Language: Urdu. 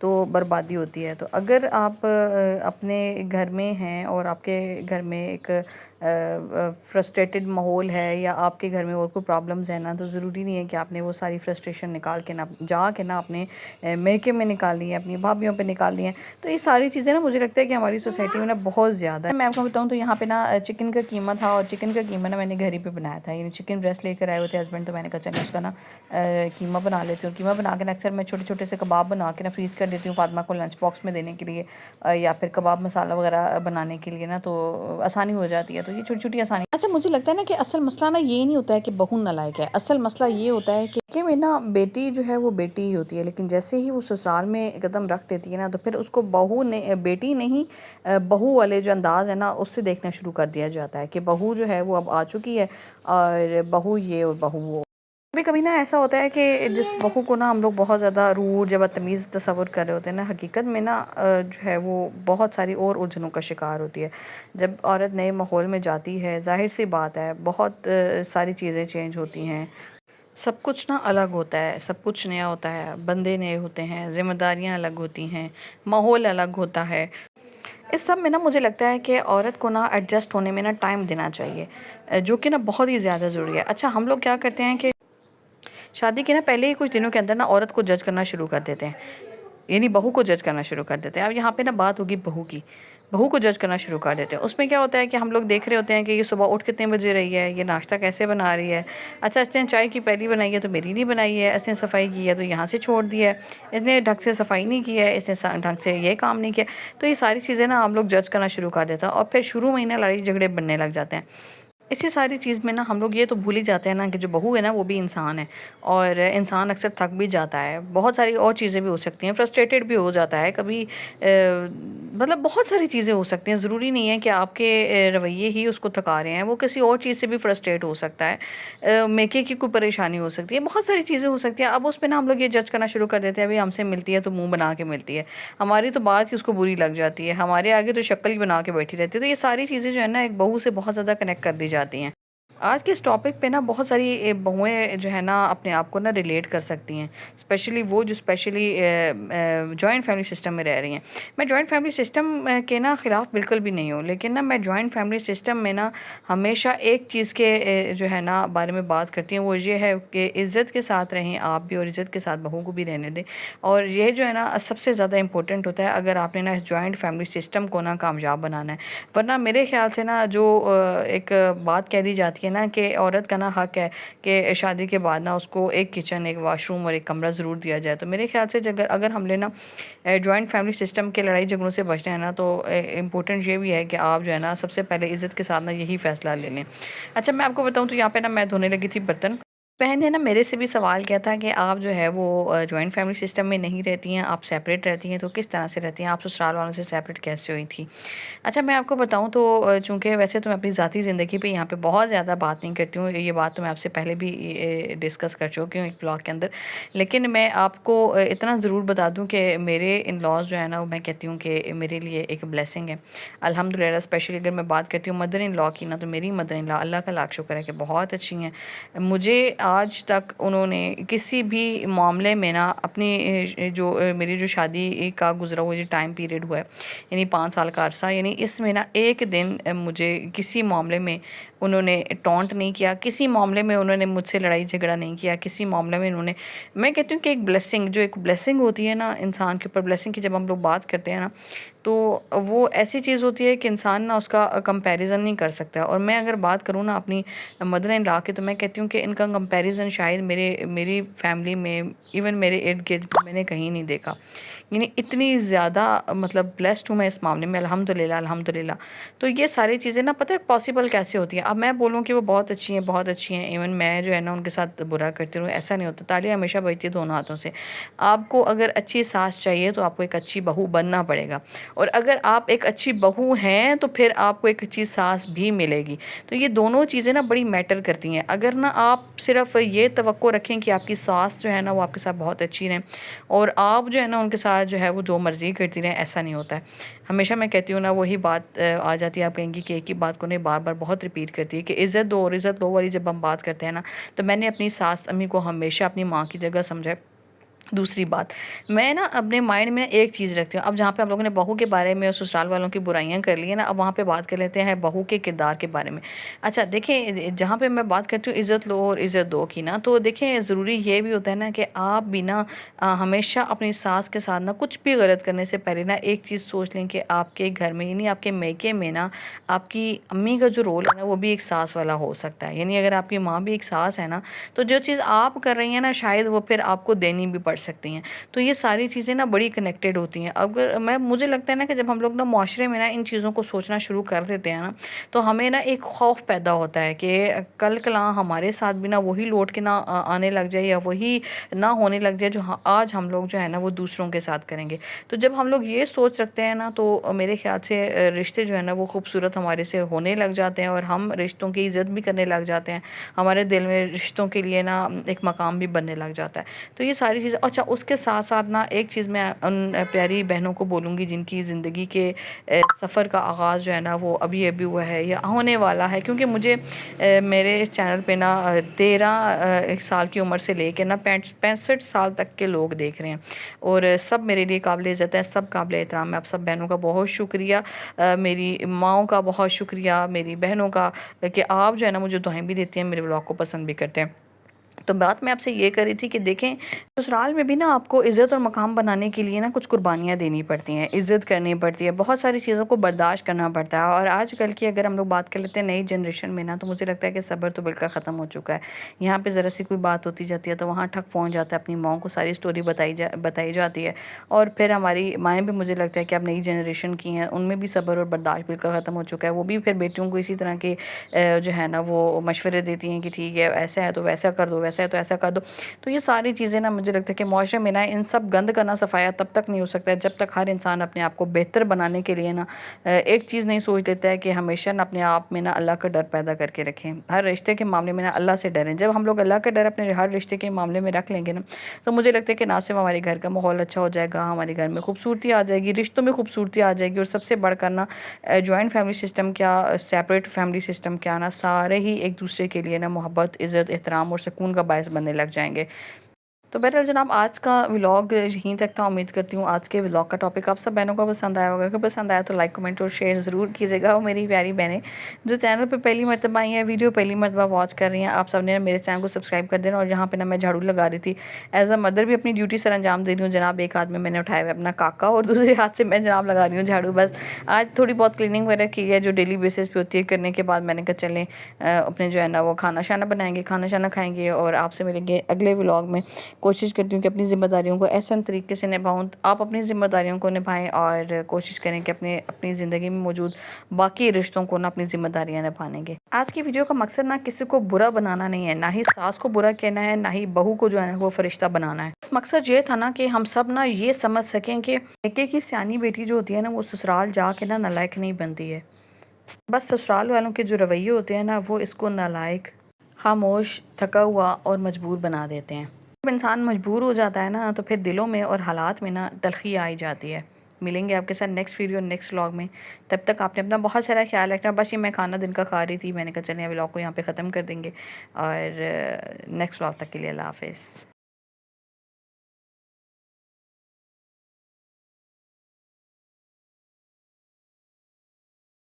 تو بربادی ہوتی ہے۔ تو اگر آپ اپنے گھر میں ہیں اور آپ کے گھر میں ایک فرسٹریٹڈ ماحول ہے یا آپ کے گھر میں اور کوئی پرابلمز ہیں نا، تو ضروری نہیں ہے کہ آپ نے وہ ساری فرسٹریشن نکال کے جا کے اپنے میکے میں نکالنی ہے، اپنی بھابھیوں پہ نکالنی ہے۔ تو یہ ساری چیزیں نا مجھے لگتا ہے کہ ہماری سوسائٹی میں نا بہت زیادہ ہے۔ میں آپ کو بتاؤں تو یہاں پہ نا چکن کا قیمہ تھا، اور چکن کا قیمہ نا میں نے گھر ہی پہ بنایا تھا، یعنی چکن بریسٹ لے کر آئے ہوئے تھے ہسبینڈ، تو میں نے کہا چلیں اس کا نا قیمہ بنا لیتی ہوں۔ قیمہ بنا کے نا اکثر میں چھوٹے چھوٹے سے کباب بنا کے نا فریز کر دیتی ہوں فاطمہ کو لنچ باکس میں دینے کے لیے، یا پھر کباب مسالہ وغیرہ بنانے کے لیے نا، تو آسانی ہو جاتی ہے۔ تو یہ چھوٹی چھوٹی آسانی۔ اچھا مجھے لگتا ہے نا کہ اصل مسئلہ نا یہ نہیں ہوتا ہے کہ بہو نالائق ہے، اصل مسئلہ یہ ہوتا ہے کہ میں نا بیٹی جو ہے وہ بیٹی ہی ہوتی ہے، لیکن جیسے ہی وہ سسرال میں قدم رکھ دیتی ہے نا، تو پھر اس کو بہو نے بیٹی نہیں بہو والے جو انداز ہے نا اس سے دیکھنا شروع کر دیا جاتا ہے کہ بہو جو ہے وہ اب آ چکی ہے، اور بہو یہ اور بہو وہ۔ کبھی کبھی نا ایسا ہوتا ہے کہ جس بہو کو نا ہم لوگ بہت زیادہ روڈ یا بدتمیز تصور کر رہے ہوتے ہیں نا، حقیقت میں نا جو ہے وہ بہت ساری اور الجھنوں کا شکار ہوتی ہے۔ جب عورت نئے ماحول میں جاتی ہے، ظاہر سی بات ہے بہت ساری چیزیں چینج ہوتی ہیں، سب کچھ نا الگ ہوتا ہے، سب کچھ نیا ہوتا ہے، بندے نئے ہوتے ہیں، ذمہ داریاں الگ ہوتی ہیں، ماحول الگ ہوتا ہے۔ اس سب میں نا مجھے لگتا ہے کہ عورت کو نا ایڈجسٹ ہونے میں نا ٹائم دینا چاہیے، جو کہ نا بہت ہی زیادہ ضروری ہے۔ اچھا ہم لوگ کیا کرتے ہیں کہ شادی کے نا پہلے ہی کچھ دنوں کے اندر نا عورت کو جج کرنا شروع کر دیتے ہیں، یعنی بہو کو جج کرنا شروع کر دیتے ہیں۔ اب یہاں پہ نا بات ہوگی بہو کی، بہو کو جج کرنا شروع کر دیتے ہیں۔ اس میں کیا ہوتا ہے کہ ہم لوگ دیکھ رہے ہوتے ہیں کہ یہ صبح اٹھ کتنے بجے رہی ہے، یہ ناشتہ کیسے بنا رہی ہے، اچھا اس نے چائے کی پہلی بنائی ہے تو میری نہیں بنائی ہے، اس نے صفائی کی ہے تو یہاں سے چھوڑ دیا ہے، اس نے ڈھنگ سے صفائی نہیں کی ہے، اس نے ڈھنگ سے یہ کام نہیں کیا۔ تو یہ ساری چیزیں نا ہم لوگ جج کرنا شروع کر دیتا ہے، اور پھر شروع میں ہی نا لڑائی جھگڑے بننے لگ جاتے ہیں۔ اسی ساری چیز میں نا ہم لوگ یہ تو بھول ہی جاتے ہیں نا کہ جو بہو ہے نا وہ بھی انسان ہے، اور انسان اکثر تھک بھی جاتا ہے، بہت ساری اور چیزیں بھی ہو سکتی ہیں، فرسٹریٹڈ بھی ہو جاتا ہے کبھی، مطلب بہت ساری چیزیں ہو سکتی ہیں، ضروری نہیں ہے کہ آپ کے رویے ہی اس کو تھکا رہے ہیں، وہ کسی اور چیز سے بھی فرسٹریٹ ہو سکتا ہے، میکے کی کوئی پریشانی ہو سکتی ہے، بہت ساری چیزیں ہو سکتی ہیں۔ اب اس پہ نا ہم لوگ یہ جج کرنا شروع کر دیتے ہیں ابھی ہم سے ملتی ہے تو منہ بنا کے ملتی ہے، ہماری تو بات ہی اس کو بری لگ جاتی ہے، ہمارے آگے تو شکل ہی بنا کے بیٹھی رہتی ہے۔ تو یہ ساری چیزیں جو ہے نا ایک بہو سے بہت زیادہ کنیکٹ کر دی جاتی ہیں۔ آج کے اس ٹاپک پہ نا بہت ساری بہویں جو ہے نا اپنے آپ کو نا ریلیٹ کر سکتی ہیں، اسپیشلی وہ جو اسپیشلی جوائنٹ فیملی سسٹم میں رہ رہی ہیں۔ میں جوائنٹ فیملی سسٹم کے نا خلاف بالکل بھی نہیں ہوں، لیکن نا میں جوائنٹ فیملی سسٹم میں نا ہمیشہ ایک چیز کے جو ہے نا بارے میں بات کرتی ہوں، وہ یہ ہے کہ عزت کے ساتھ رہیں آپ بھی، اور عزت کے ساتھ بہو کو بھی رہنے دیں، اور یہ جو ہے نا سب سے زیادہ امپورٹنٹ ہوتا ہے اگر آپ نے نا اس جوائنٹ فیملی سسٹم کو نا کامیاب بنانا ہے۔ ورنہ میرے خیال سے نا جو ایک بات کہہ دی جاتی ہے نا کہ عورت کا نا حق ہے کہ شادی کے بعد نا اس کو ایک کچن، ایک واش روم اور ایک کمرہ ضرور دیا جائے، تو میرے خیال سے اگر ہم لینا جوائنٹ فیملی سسٹم کے لڑائی جھگڑوں سے بچنا ہے نا، تو امپورٹنٹ یہ بھی ہے کہ آپ جو ہے نا سب سے پہلے عزت کے ساتھ نا یہی فیصلہ لے لیں۔ اچھا میں آپ کو بتاؤں تو یہاں پہ نا میں دھونے لگی تھی برتن، بہن نے نا میرے سے بھی سوال کیا تھا کہ آپ جو ہے وہ جوائنٹ فیملی سسٹم میں نہیں رہتی ہیں، آپ سیپریٹ رہتی ہیں، تو کس طرح سے رہتی ہیں، آپ سسرال والوں سے سیپریٹ کیسے ہوئی تھی؟ اچھا میں آپ کو بتاؤں تو چونکہ ویسے تو میں اپنی ذاتی زندگی پہ یہاں پہ بہت زیادہ بات نہیں کرتی ہوں، یہ بات تو میں آپ سے پہلے بھی ڈسکس کر چکی ہوں ایک بلاگ کے اندر، لیکن میں آپ کو اتنا ضرور بتا دوں کہ میرے ان لاز جو ہے نا وہ میں کہتی ہوں کہ میرے لیے ایک بلیسنگ ہے الحمدللہ۔ اسپیشلی اگر میں بات کرتی ہوں مدر ان لا کی نا، تو میری مدر ان لا اللہ کا لاکھ شکر ہے کہ بہت اچھی ہیں۔ مجھے آج تک انہوں نے کسی بھی معاملے میں نا اپنی جو میری جو شادی کا گزرا ہوا جو ٹائم پیریڈ ہوا ہے، یعنی 5 سال کا عرصہ، یعنی اس میں نا ایک دن مجھے کسی معاملے میں انہوں نے ٹونٹ نہیں کیا، کسی معاملے میں انہوں نے مجھ سے لڑائی جھگڑا نہیں کیا، کسی معاملے میں انہوں نے، میں کہتی ہوں کہ ایک بلیسنگ، جو ایک بلیسنگ ہوتی ہے نا انسان کے اوپر، بلیسنگ کی جب ہم لوگ بات کرتے ہیں نا، تو وہ ایسی چیز ہوتی ہے کہ انسان نا اس کا کمپیریزن نہیں کر سکتا۔ اور میں اگر بات کروں نا اپنی مدر ان لا کی، تو میں کہتی ہوں کہ ان کا کمپیریزن شاید میری فیملی میں، ایون میرے ارد گرد میں نے کہیں نہیں دیکھا، یعنی اتنی زیادہ مطلب بلیسڈ ہوں میں اس معاملے میں، الحمدللہ الحمدللہ۔ تو یہ ساری چیزیں نا پتہ ہے پاسبل کیسے ہوتی ہیں؟ اب میں بولوں کہ وہ بہت اچھی ہیں، بہت اچھی ہیں، ایون میں جو ہے نا ان کے ساتھ برا کرتی ہوں، ایسا نہیں ہوتا، تالیاں ہمیشہ بجتی ہے دونوں ہاتھوں سے۔ آپ کو اگر اچھی ساس چاہیے تو آپ کو ایک اچھی بہو بننا پڑے گا، اور اگر آپ ایک اچھی بہو ہیں تو پھر آپ کو ایک اچھی ساس بھی ملے گی۔ تو یہ دونوں چیزیں نا بڑی میٹر کرتی ہیں۔ اگر نا آپ صرف یہ توقع رکھیں کہ آپ کی ساس جو ہے نا وہ آپ کے ساتھ بہت اچھی رہیں، اور آپ جو ہے نا ان کے ساتھ جو ہے وہ جو مرضی کرتی رہیں، ایسا نہیں ہوتا ہے۔ ہمیشہ میں کہتی ہوں نا وہی بات آ جاتی ہے، آپ کہیں گی کہ ایک ہی بات کو نہیں بار بار بہت ریپیٹ کرتی ہے کہ عزت دو، اور عزت دو والی جب ہم بات کرتے ہیں نا، تو میں نے اپنی ساس امی کو ہمیشہ اپنی ماں کی جگہ سمجھا ہے، دوسری بات، میں نا اپنے مائنڈ میں ایک چیز رکھتی ہوں، اب جہاں پہ ہم لوگوں نے بہو کے بارے میں اور سسرال والوں کی برائیاں کر لی ہیں نا، اب وہاں پہ بات کر لیتے ہیں بہو کے کردار کے بارے میں۔ اچھا دیکھیں، جہاں پہ میں بات کرتی ہوں عزت لو اور عزت دو کی نا، تو دیکھیں ضروری یہ بھی ہوتا ہے نا کہ آپ بھی نا ہمیشہ اپنی ساس کے ساتھ نا کچھ بھی غلط کرنے سے پہلے نا ایک چیز سوچ لیں کہ آپ کے گھر میں یعنی آپ کے میکے میں نا آپ کی امی کا جو رول ہے نا وہ بھی ایک ساس والا ہو سکتا ہے، یعنی اگر آپ کی ماں بھی ایک ساس ہے نا تو جو چیز آپ کر رہی ہیں نا شاید وہ پھر آپ کو دینی بھی پڑ سکتی ہیں۔ تو یہ ساری چیزیں نا بڑی کنیکٹڈ ہوتی ہیں۔ اگر مجھے لگتا ہے نا کہ جب ہم لوگ نا معاشرے میں نا ان چیزوں کو سوچنا شروع کر دیتے ہیں نا تو ہمیں نا ایک خوف پیدا ہوتا ہے کہ کل کلاں ہمارے ساتھ بھی نا وہی لوٹ کے نہ آنے لگ جائے یا وہی نہ ہونے لگ جائے جو آج ہم لوگ جو ہے نا وہ دوسروں کے ساتھ کریں گے۔ تو جب ہم لوگ یہ سوچ رکھتے ہیں نا تو میرے خیال سے رشتے جو ہے نا وہ خوبصورت ہمارے سے ہونے لگ جاتے ہیں اور ہم رشتوں کی عزت بھی کرنے لگ جاتے ہیں، ہمارے دل میں رشتوں کے لیے نا ایک مقام بھی بننے لگ جاتا ہے۔ تو یہ ساری چیزیں، اچھا اس کے ساتھ ساتھ نا ایک چیز میں ان پیاری بہنوں کو بولوں گی جن کی زندگی کے سفر کا آغاز جو ہے نا وہ ابھی ابھی ہوا ہے یا ہونے والا ہے، کیونکہ مجھے میرے اس چینل پہ نا 13 سال کی عمر سے لے کے نا 65 سال تک کے لوگ دیکھ رہے ہیں اور سب میرے لیے قابل عزت ہے، سب قابل احترام ہے۔ آپ سب بہنوں کا بہت شکریہ، میری ماؤں کا بہت شکریہ، میری بہنوں کا کہ آپ جو ہے نا مجھے دعائیں بھی دیتی ہیں، میرے بلاگ کو پسند بھی کرتے ہیں۔ تو بات میں آپ سے یہ کر رہی تھی کہ دیکھیں سسرال میں بھی نا آپ کو عزت اور مقام بنانے کے لیے نا کچھ قربانیاں دینی پڑتی ہیں، عزت کرنی پڑتی ہے، بہت ساری چیزوں کو برداشت کرنا پڑتا ہے۔ اور آج کل کی اگر ہم لوگ بات کر لیتے ہیں نئی جنریشن میں نا تو مجھے لگتا ہے کہ صبر تو بالکل ختم ہو چکا ہے۔ یہاں پہ ذرا سی کوئی بات ہوتی جاتی ہے تو وہاں ٹھک پہنچ جاتا ہے، اپنی ماؤں کو ساری سٹوری بتائی جاتی ہے، اور پھر ہماری مائیں بھی مجھے لگتا ہے کہ اب نئی جنریشن کی ہیں، ان میں بھی صبر اور برداشت بالکل ختم ہو چکا ہے۔ وہ بھی پھر بیٹیوں کو اسی طرح کے جو ہے نا وہ مشورے دیتی ہیں کہ ٹھیک ہے ایسا ہے تو ویسا کر دو، ویسا ہے تو ایسا کر دو۔ تو یہ ساری چیزیں نا مجھے لگتا ہے کہ معاشرے میں نا ان سب گند کا نا صفایا تب تک نہیں ہو سکتا ہے جب تک ہر انسان اپنے آپ کو بہتر بنانے کے لیے نا ایک چیز نہیں سوچ لیتا ہے کہ ہمیشہ نا اپنے آپ میں نا اللہ کا ڈر پیدا کر کے رکھیں، ہر رشتے کے معاملے میں نا اللہ سے ڈریں۔ جب ہم لوگ اللہ کا ڈر اپنے ہر رشتے کے معاملے میں رکھ لیں گے نا تو مجھے لگتا ہے کہ نہ صرف ہمارے گھر کا ماحول اچھا ہو جائے گا، ہمارے گھر میں خوبصورتی آ جائے گی، رشتوں میں خوبصورتی آ جائے گی، اور سب سے بڑھ کر نا جوائنٹ فیملی سسٹم کیا، سیپریٹ فیملی سسٹم کیا نا، سارے ہی ایک دوسرے کے لیے نا محبت، عزت، احترام اور سکون کا باعث بننے لگ جائیں گے۔ تو بہرحال جناب آج کا ولاگ یہیں تک تھا، امید کرتی ہوں آج کے ولاگ کا ٹاپک آپ سب بہنوں کو پسند آیا ہوگا۔ اگر پسند آیا تو لائک، کمنٹ اور شیئر ضرور کیجیے گا۔ اور میری پیاری بہنیں جو چینل پہ پہلی مرتبہ آئی ہیں، ویڈیو پہلی مرتبہ واچ کر رہی ہیں، آپ سب نے میرے چینل کو سبسکرائب کر دینا۔ اور جہاں پہ نا میں جھاڑو لگا رہی تھی ایز اے مدر بھی اپنی ڈیوٹی سر انجام دے رہی ہوں جناب، ایک ہاتھ میں نے اٹھایا ہوا اپنا کاکا اور دوسرے ہاتھ سے میں جناب لگا رہی ہوں جھاڑو۔ بس آج تھوڑی بہت کلیننگ وغیرہ کی ہے جو ڈیلی بیسس پہ ہوتی ہے، کرنے کے بعد میں نے کہا چلیں اپنے جو ہے نا وہ کھانا شانا بنائیں گے، کھانا شانا کھائیں گے، اور آپ سے ملیں گے اگلے ولاگ میں۔ کوشش کرتی ہوں کہ اپنی ذمہ داریوں کو احسن طریقے سے نبھاؤں، آپ اپنی ذمہ داریوں کو نبھائیں اور کوشش کریں کہ اپنی زندگی میں موجود باقی رشتوں کو نہ اپنی ذمہ داریاں نبھانے گے۔ آج کی ویڈیو کا مقصد نہ کسی کو برا بنانا نہیں ہے، نہ ہی ساس کو برا کہنا ہے، نہ ہی بہو کو جو ہے نا وہ فرشتہ بنانا ہے۔ اس مقصد یہ تھا نا کہ ہم سب نا یہ سمجھ سکیں کہ میکے کی سیانی بیٹی جو ہوتی ہے نا وہ سسرال جا کے نا نالائق نہیں بنتی ہے، بس سسرال والوں کے جو رویے ہوتے ہیں نا وہ اس کو نالائق، خاموش، تھکا ہوا اور مجبور بنا دیتے ہیں۔ جب انسان مجبور ہو جاتا ہے نا تو پھر دلوں میں اور حالات میں نا تلخی آئی جاتی ہے۔ ملیں گے آپ کے ساتھ نیکسٹ ویڈیو نیکسٹ ولاگ میں، تب تک آپ نے اپنا بہت سارا خیال رکھنا۔ بس یہ میں کھانا دن کا کھا رہی تھی، میں نے کہا چلیں ولاگ کو یہاں پہ ختم کر دیں گے، اور نیکسٹ ولاگ تک کے لیے اللہ حافظ۔